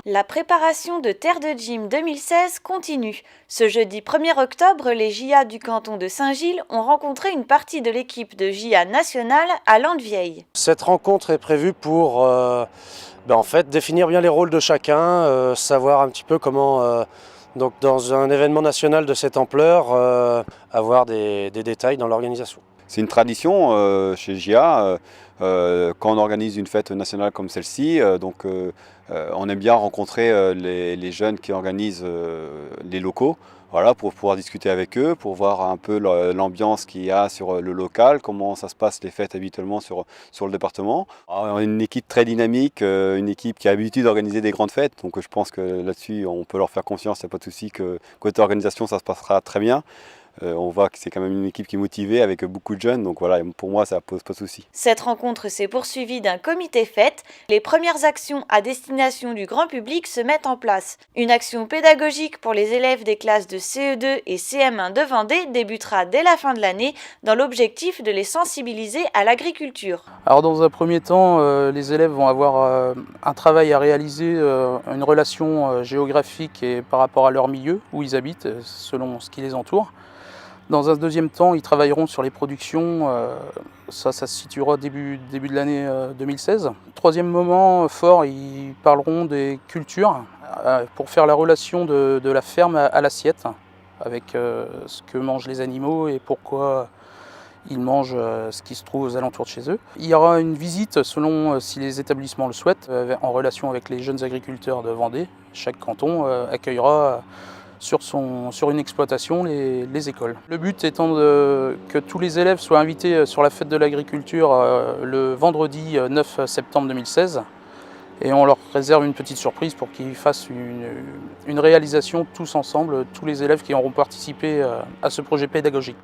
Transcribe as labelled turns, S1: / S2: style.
S1: La préparation de Terre de Gym 2016 continue. Ce jeudi 1er octobre, les JA du canton de Saint-Gilles ont rencontré une partie de l'équipe de JA nationale à Landevieille.
S2: Cette rencontre est prévue pour en fait, définir bien les rôles de chacun, savoir un petit peu comment, donc dans un événement national de cette ampleur, avoir des détails dans l'organisation.
S3: C'est une tradition chez JA, quand on organise une fête nationale comme celle-ci, on aime bien rencontrer les jeunes qui organisent les locaux, voilà, pour pouvoir discuter avec eux, pour voir un peu l'ambiance qu'il y a sur le local, comment ça se passe les fêtes habituellement sur le département. Alors, on est une équipe très dynamique, une équipe qui a l'habitude d'organiser des grandes fêtes, donc je pense que là-dessus on peut leur faire confiance, il n'y a pas de souci que côté organisation ça se passera très bien. On voit que c'est quand même une équipe qui est motivée avec beaucoup de jeunes, donc voilà, pour moi ça pose pas de souci.
S1: Cette rencontre s'est poursuivie d'un comité fête. Les premières actions à destination du grand public se mettent en place. Une action pédagogique pour les élèves des classes de CE2 et CM1 de Vendée débutera dès la fin de l'année dans l'objectif de les sensibiliser à l'agriculture.
S4: Alors dans un premier temps, les élèves vont avoir un travail à réaliser, une relation géographique et par rapport à leur milieu où ils habitent, selon ce qui les entoure. Dans un deuxième temps, ils travailleront sur les productions, ça se situera début de l'année 2016. Troisième moment fort, ils parleront des cultures pour faire la relation de la ferme à l'assiette, avec ce que mangent les animaux et pourquoi ils mangent ce qui se trouve aux alentours de chez eux. Il y aura une visite selon si les établissements le souhaitent, en relation avec les jeunes agriculteurs de Vendée. Chaque canton accueillera sur une exploitation les écoles. Le but étant que tous les élèves soient invités sur la fête de l'agriculture le vendredi 9 septembre 2016 et on leur réserve une petite surprise pour qu'ils fassent une réalisation tous ensemble, tous les élèves qui auront participé à ce projet pédagogique.